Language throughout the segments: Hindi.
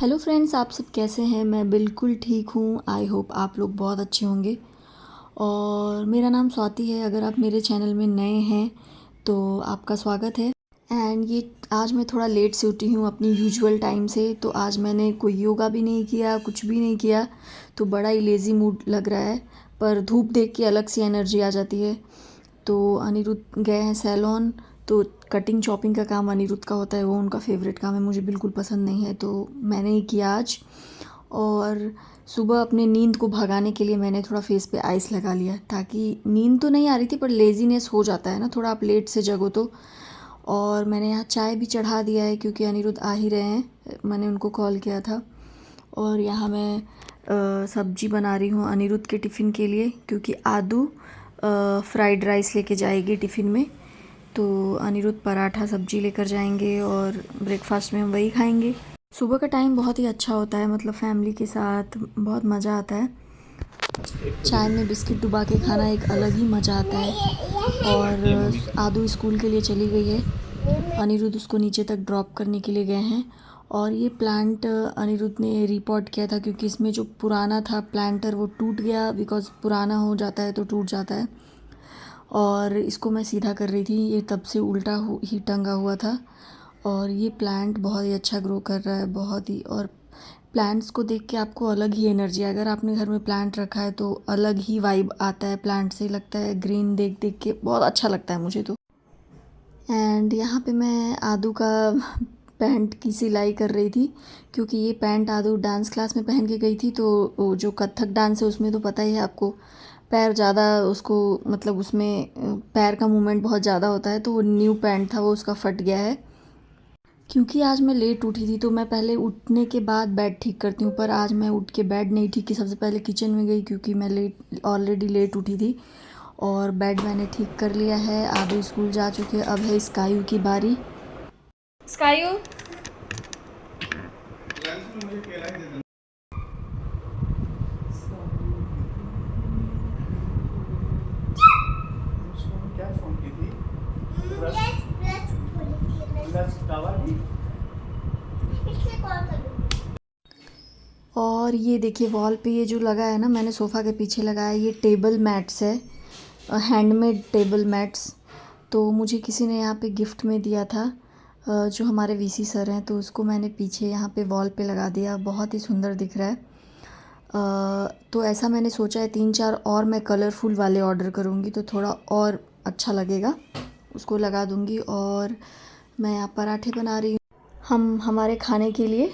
हेलो फ्रेंड्स, आप सब कैसे हैं। मैं बिल्कुल ठीक हूँ। आई होप आप लोग बहुत अच्छे होंगे। और मेरा नाम स्वाति है। अगर आप मेरे चैनल में नए हैं तो आपका स्वागत है। एंड ये आज मैं थोड़ा लेट से उठी हूँ अपनी यूजुअल टाइम से। तो आज मैंने कोई योगा भी नहीं किया, कुछ भी नहीं किया, तो बड़ा ही लेज़ी मूड लग रहा है। पर धूप देख के अलग सी एनर्जी आ जाती है। तो अनिरुद्ध गए हैं सैलून, तो कटिंग चॉपिंग का काम अनिरुद्ध का होता है, वो उनका फेवरेट काम है, मुझे बिल्कुल पसंद नहीं है, तो मैंने ही किया आज। और सुबह अपने नींद को भगाने के लिए मैंने थोड़ा फेस पे आइस लगा लिया, ताकि नींद तो नहीं आ रही थी पर लेज़ीनेस हो जाता है ना थोड़ा, आप लेट से जगो तो। और मैंने यहाँ चाय भी चढ़ा दिया है क्योंकि अनिरुद्ध आ ही रहे हैं, मैंने उनको कॉल किया था। और यहाँ मैं सब्जी बना रही हूँ अनिरुद्ध के टिफ़िन के लिए, क्योंकि आदू फ्राइड राइस लेके जाएगी टिफ़िन में। तो अनिरुद्ध पराठा सब्जी लेकर जाएंगे और ब्रेकफास्ट में हम वही खाएंगे। सुबह का टाइम बहुत ही अच्छा होता है, मतलब फैमिली के साथ बहुत मज़ा आता है। चाय में बिस्किट डुबा के खाना एक अलग ही मज़ा आता है। और आदू स्कूल के लिए चली गई है, अनिरुद्ध उसको नीचे तक ड्रॉप करने के लिए गए हैं। और ये प्लांट अनिरुद्ध ने रिपोर्ट किया था, क्योंकि इसमें जो पुराना था प्लांटर वो टूट गया, बिकॉज़ पुराना हो जाता है तो टूट जाता है। और इसको मैं सीधा कर रही थी, ये तब से उल्टा ही टंगा हुआ था। और ये प्लांट बहुत ही अच्छा ग्रो कर रहा है, बहुत ही। और प्लांट्स को देख के आपको अलग ही एनर्जी, अगर आपने घर में प्लांट रखा है तो अलग ही वाइब आता है प्लांट से, लगता है ग्रीन देख देख के बहुत अच्छा लगता है मुझे तो। एंड यहाँ पे मैं आदू का पैंट की सिलाई कर रही थी, क्योंकि ये पैंट आदू डांस क्लास में पहन के गई थी। तो वो जो कथक डांस है उसमें तो पता ही है आपको, पैर ज़्यादा उसको, मतलब उसमें पैर का मूवमेंट बहुत ज़्यादा होता है, तो वो न्यू पैंट था वो उसका फट गया है। क्योंकि आज मैं लेट उठी थी तो मैं पहले उठने के बाद बेड ठीक करती हूँ, पर आज मैं उठ के बेड नहीं ठीक की, सबसे पहले किचन में गई क्योंकि मैं ऑलरेडी लेट उठी थी। और बेड मैंने ठीक कर लिया है। आदू स्कूल जा चुके हैं, अब है स्कायू की बारी। स्कायू, क्या फोन की थी? प्लस दवा दी। और ये देखिए वॉल पे ये जो लगा है ना, मैंने सोफ़ा के पीछे लगाया, ये टेबल मैट्स है, हैंडमेड टेबल मैट्स। तो मुझे किसी ने यहाँ पे गिफ्ट में दिया था, जो हमारे वीसी सर हैं, तो उसको मैंने पीछे यहाँ पे वॉल पे लगा दिया, बहुत ही सुंदर दिख रहा है। तो ऐसा मैंने सोचा है 3-4 और मैं कलरफुल वाले ऑर्डर करूँगी तो थोड़ा और अच्छा लगेगा, उसको लगा दूँगी। और मैं यहाँ पराठे बना रही हूँ हमारे खाने के लिए।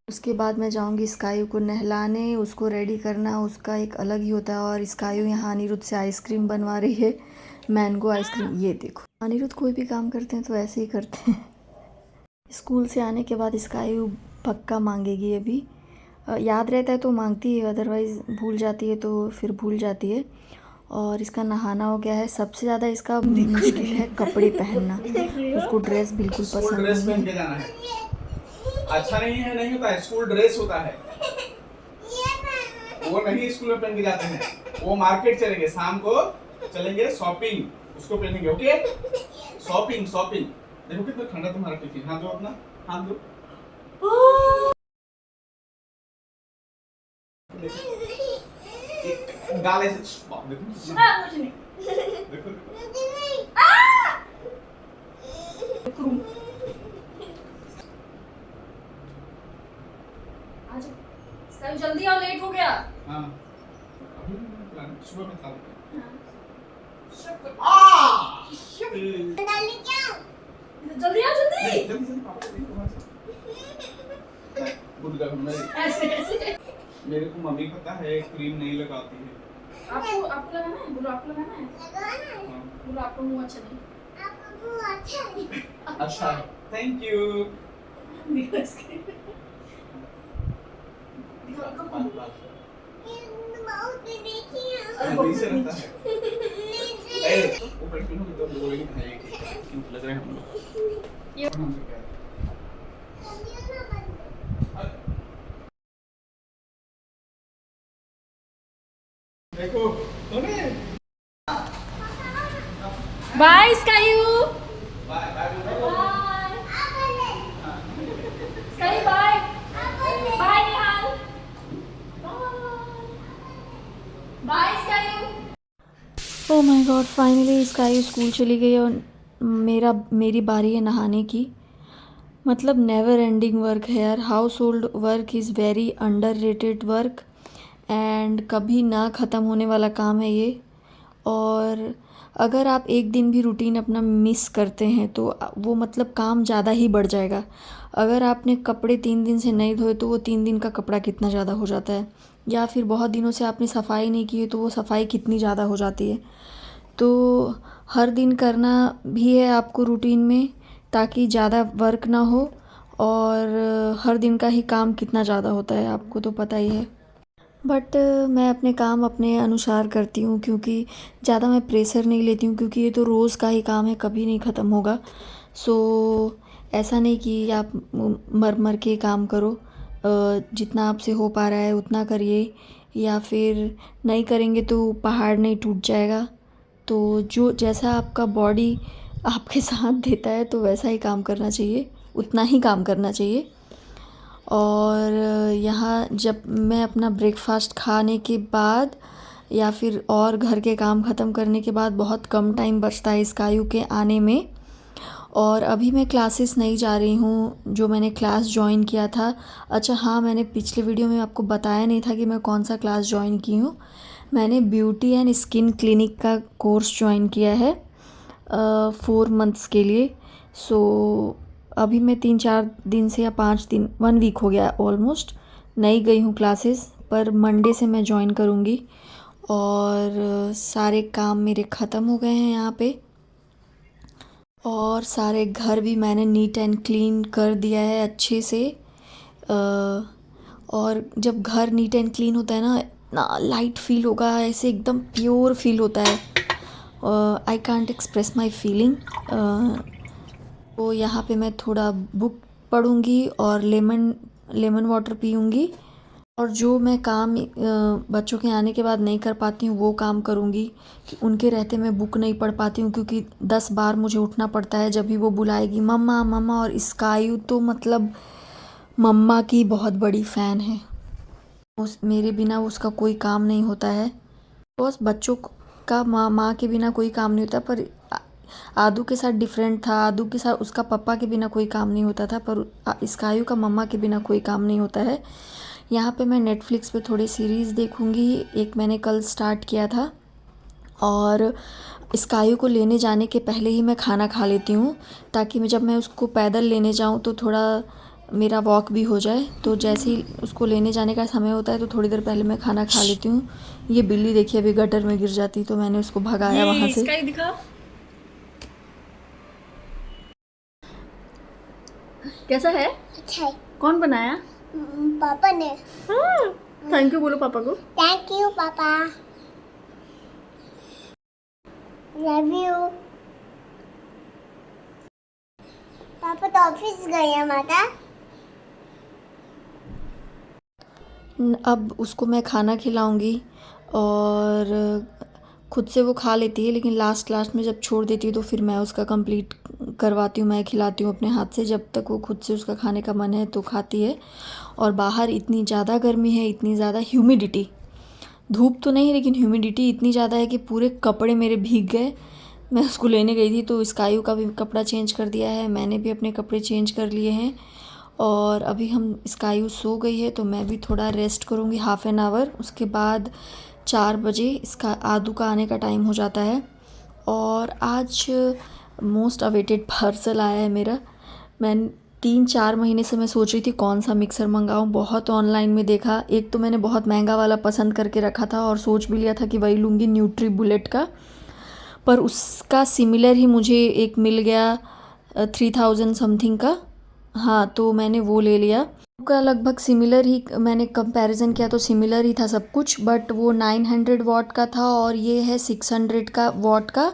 उसके बाद मैं जाऊँगी स्कायू को नहलाने, उसको रेडी करना उसका एक अलग ही होता है। और स्कायू यहाँ अनिरुद्ध से आइसक्रीम बनवा रही है, मैंगो आइसक्रीम। ये देखो, अनिरुद्ध कोई भी काम करते हैं तो ऐसे ही करते हैं। स्कूल से आने के बाद स्कायू पक्का मांगेगी अभी, याद रहता है तो मांगती है, अदरवाइज़ भूल जाती है तो फिर भूल जाती है। और इसका नहाना हो गया है। सबसे ज़्यादा इसका मुश्किल है कपड़े पहनना, उसको ड्रेस बिल्कुल स्कूल पसंद ड्रेस नहीं पहन है। के जाना है। अच्छा नहीं है, नहीं होता है, स्कूल ड्रेस होता है। वो नहीं स्कूल में पहन के जाते हैं, वो मार्केट चलेंगे, शाम को चलेंगे शॉपिंग, उसको पहनेंगे। Okay, shopping shopping. देखो कितना ठंडा तुम्हारा टिफिन, हाथ दो अपना, हाथ दो। गाल ऐसे देखो, देखो जल्दी आओ, लेट हो गया। हाँ, अभी प्लान सुबह में था। जल्दी आओ, जल्दी। जल्दी पापा को देखो वहाँ से। गुड गर्ल, ऐसे ऐसे मेरे को मम्मी पता है क्रीम नहीं लगाती है। आपको आपको लगाना है, बोलो आपको लगाना है, हाँ। बोलो आपका मुंह अच्छा नहीं। अच्छा, थैंक यू। बात बात जल्दी से रहता है। ए, वो परफ्यूम की तो बोलेगी भाई क्यों लग रहे हैं हम लोग। ये हमसे क्या है? देखो तूने बाय स्कायू, बाय बाय बाय स्कायू, bye. God, finally Sky school चली गई और मेरी बारी है नहाने की। मतलब नेवर एंडिंग वर्क है यार। House hold work is very underrated work and कभी ना ख़त्म होने वाला काम है ये। और अगर आप एक दिन भी रूटीन अपना मिस करते हैं तो वो मतलब काम ज़्यादा ही बढ़ जाएगा। अगर आपने कपड़े 3 दिन से नहीं धोए तो वो 3 दिन का कपड़ा कितना ज़्यादा हो जाता है, या फिर बहुत दिनों से आपने सफाई नहीं की है तो वो सफाई कितनी ज़्यादा हो जाती है। तो हर दिन करना भी है आपको रूटीन में, ताकि ज़्यादा वर्क ना हो। और हर दिन का ही काम कितना ज़्यादा होता है आपको तो पता ही है। बट मैं अपने काम अपने अनुसार करती हूँ, क्योंकि ज़्यादा मैं प्रेशर नहीं लेती हूँ, क्योंकि ये तो रोज़ का ही काम है, कभी नहीं ख़त्म होगा। सो ऐसा नहीं कि आप मर मर के काम करो। जितना आपसे हो पा रहा है उतना करिए, या फिर नहीं करेंगे तो पहाड़ नहीं टूट जाएगा। तो जो जैसा आपका बॉडी आपके साथ देता है तो वैसा ही काम करना चाहिए, उतना ही काम करना चाहिए। और यहाँ जब मैं अपना ब्रेकफास्ट खाने के बाद या फिर और घर के काम ख़त्म करने के बाद बहुत कम टाइम बचता है स्काई के आने में। और अभी मैं क्लासेस नहीं जा रही हूँ, जो मैंने क्लास ज्वाइन किया था। अच्छा हाँ, मैंने पिछले वीडियो में आपको बताया नहीं था कि मैं कौन सा क्लास ज्वाइन की हूँ। मैंने ब्यूटी एंड स्किन क्लिनिक का कोर्स ज्वाइन किया है 4 मंथ्स के लिए। सो अभी मैं 3-4 दिन से या 5 दिन 1 वीक हो गया ऑलमोस्ट नहीं गई हूँ क्लासेस, पर मंडे से मैं ज्वाइन करूँगी। और सारे काम मेरे ख़त्म हो गए हैं यहाँ पे, और सारे घर भी मैंने नीट एंड क्लीन कर दिया है अच्छे से। और जब घर नीट एंड क्लीन होता है ना लाइट फील होगा, ऐसे एकदम प्योर फील होता है। I can't express my feeling. तो यहाँ पे मैं थोड़ा बुक पढ़ूँगी और लेमन वाटर पीऊँगी, और जो मैं काम बच्चों के आने के बाद नहीं कर पाती हूँ वो काम करूँगी। कि उनके रहते मैं बुक नहीं पढ़ पाती हूँ, क्योंकि 10 बार मुझे उठना पड़ता है जब भी वो बुलाएगी मम्मा मम्मा। और स्काई तो मतलब मम्मा की बहुत बड़ी फ़ैन है, मेरे बिना उसका कोई काम नहीं होता है। बस बच्चों का माँ के बिना कोई काम नहीं होता, पर आदू के साथ डिफरेंट था। आदू के साथ उसका पापा के बिना कोई काम नहीं होता था, पर स्काई का मम्मा के बिना कोई काम नहीं होता है। यहाँ पे मैं नेटफ्लिक्स पे थोड़ी सीरीज़ देखूँगी, एक मैंने कल स्टार्ट किया था। और स्काई को लेने जाने के पहले ही मैं खाना खा लेती हूँ, ताकि जब मैं उसको पैदल लेने जाऊँ तो थोड़ा मेरा वॉक भी हो जाए। तो जैसे ही उसको लेने जाने का समय होता है तो थोड़ी देर पहले मैं खाना खा लेती हूँ। ये बिल्ली देखिए अभी गटर में गिर जाती, तो मैंने उसको भगाया वहाँ से। स्काई दिखा, कैसा है? अच्छा है। कौन बनाया? पापा ने। थैंक यू बोलो पापा को। थैंक यू पापा, लव यू। पापा तो ऑफिस गए हैं माता। अब उसको मैं खाना खिलाऊंगी, और खुद से वो खा लेती है, लेकिन लास्ट में जब छोड़ देती है तो फिर मैं उसका कंप्लीट करवाती हूँ, मैं खिलाती हूँ अपने हाथ से। जब तक वो खुद से उसका खाने का मन है तो खाती है। और बाहर इतनी ज़्यादा गर्मी है, इतनी ज़्यादा ह्यूमिडिटी, धूप तो नहीं लेकिन ह्यूमिडिटी इतनी ज़्यादा है कि पूरे कपड़े मेरे भीग गए। मैं उसको लेने गई थी तो स्काई का भी कपड़ा चेंज कर दिया है, मैंने भी अपने कपड़े चेंज कर लिए हैं। और अभी हम स्काई सो गई है तो मैं भी थोड़ा रेस्ट करूँगी हाफ़ एन आवर। उसके बाद 4 बजे इसका आदू का आने का टाइम हो जाता है। और आज मोस्ट अवेटेड पार्सल आया है मेरा। मैं 3-4 महीने से मैं सोच रही थी कौन सा मिक्सर मंगाऊँ। बहुत ऑनलाइन में देखा, एक तो मैंने बहुत महंगा वाला पसंद करके रखा था और सोच भी लिया था कि वही लूँगी न्यूट्री बुलेट का, पर उसका सिमिलर ही मुझे एक मिल गया 3000 समथिंग का। हाँ, तो मैंने वो ले लिया। का लगभग सिमिलर ही, मैंने कंपैरिजन किया तो सिमिलर ही था सब कुछ, बट वो 900 वॉट का था और ये है 600 का वॉट का।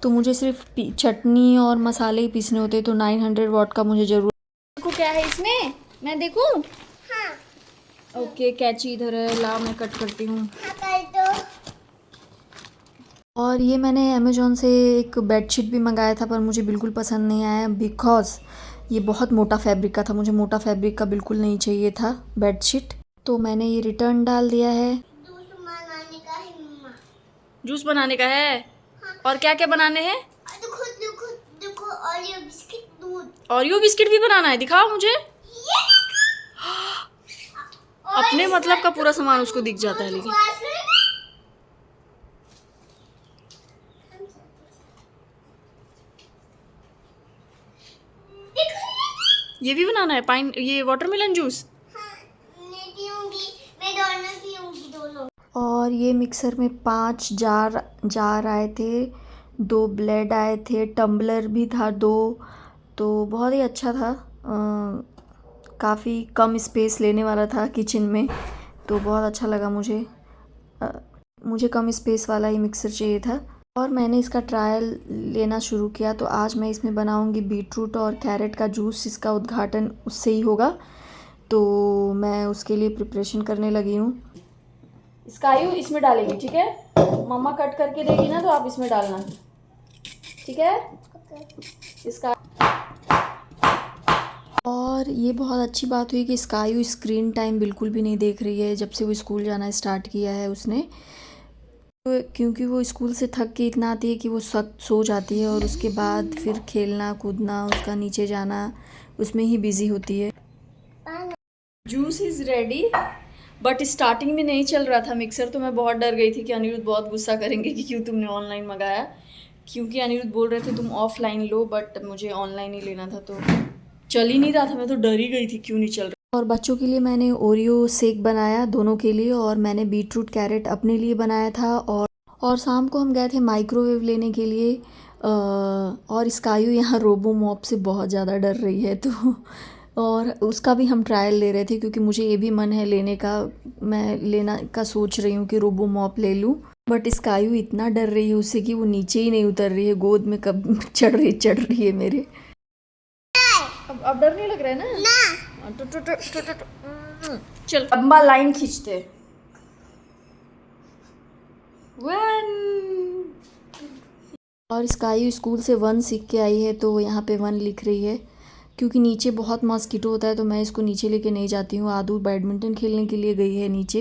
तो मुझे सिर्फ चटनी और मसाले ही पीसने होते, तो 900 वॉट का मुझे ज़रूर। देखो क्या है इसमें, मैं देखूं? हाँ ओके, कैची इधर है, ला मैं कट करती हूँ। हाँ कर दो। और ये मैंने अमेज़ॉन से एक बेडशीट भी मंगाया था, पर मुझे बिल्कुल पसंद नहीं आया, बिकॉज़ ये बहुत मोटा फैब्रिक का था। मुझे मोटा फैब्रिक का बिल्कुल नहीं चाहिए था बेडशीट, तो मैंने ये रिटर्न डाल दिया है। जूस बनाने का है मम्मा। जूस बनाने का है? हाँ और क्या क्या बनाने हैं? देखो देखो देखो, और ये बिस्किट दूध। ओरियो बिस्किट भी बनाना है, दिखाओ मुझे। ये और अपने इसमें मतलब का पूरा सामान उसको दिख जाता है लेकिन। ये भी बनाना है, पाइन ये वाटरमेलन जूस। मैं पीऊंगी, मैं दोनों पीऊंगी दोनों। और ये मिक्सर में 5 जार आए थे, 2 ब्लेड आए थे, टम्बलर भी था 2। तो बहुत ही अच्छा था। काफ़ी कम स्पेस लेने वाला था किचन में, तो बहुत अच्छा लगा मुझे। मुझे कम स्पेस वाला ही मिक्सर चाहिए था। और मैंने इसका ट्रायल लेना शुरू किया। तो आज मैं इसमें बनाऊंगी बीटरूट और कैरेट का जूस। इसका उद्घाटन उससे ही होगा, तो मैं उसके लिए प्रिपरेशन करने लगी हूँ। स्काई इसमें डालेगी, ठीक है? मम्मा कट करके देगी ना, तो आप इसमें डालना, ठीक है? इसका और ये बहुत अच्छी बात हुई कि स्काई स्क्रीन टाइम बिल्कुल भी नहीं देख रही है जब से वो स्कूल जाना स्टार्ट किया है उसने। क्योंकि वो स्कूल से थक के इतना आती है कि वो सो जाती है, और उसके बाद फिर खेलना कूदना, उसका नीचे जाना, उसमें ही बिज़ी होती है। Juice is ready, but starting में नहीं चल रहा था मिक्सर, तो मैं बहुत डर गई थी कि अनिरुद्ध बहुत गुस्सा करेंगे कि क्यों तुमने ऑनलाइन मंगाया। क्योंकि अनिरुद्ध बोल रहे थे तुम ऑफलाइन लो, बट मुझे ऑनलाइन ही लेना था, तो चल ही नहीं रहा था। मैं तो डर ही गई थी क्यों नहीं चल रहा। और बच्चों के लिए मैंने ओरियो शेक बनाया दोनों के लिए, और मैंने बीटरूट कैरेट अपने लिए बनाया था। और शाम को हम गए थे माइक्रोवेव लेने के लिए। और स्काई यहाँ रोबो मॉप से बहुत ज़्यादा डर रही है, तो और उसका भी हम ट्रायल ले रहे थे, क्योंकि मुझे ये भी मन है लेने का। मैं लेना का सोच रही हूँ कि रोबो मॉप ले लूँ, बट स्काई इतना डर रही है उससे कि वो नीचे ही नहीं उतर रही है, गोद में कब चढ़ रही है मेरे। अब डर नहीं लग रहा है ना? चल लंबा लाइन खींचते। 1। और स्काई स्कूल से 1 सीख के आई है, तो यहाँ पे 1 लिख रही है। क्योंकि नीचे बहुत मॉस्किटो होता है, तो मैं इसको नीचे लेके नहीं जाती हूँ। आदू बैडमिंटन खेलने के लिए गई है नीचे।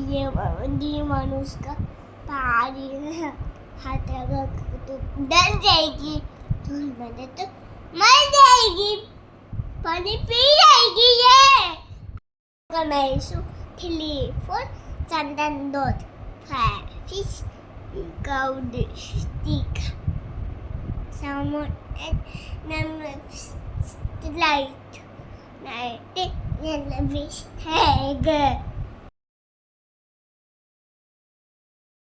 ये मानुष का पारी हाथ लगा तो डर जाएगी, तो मैंने तो मर जाएगी, पानी पी जाएगी। ये मैं सु टेलीफोन चंदन दूध fish gold stick salmon and light night and fish tag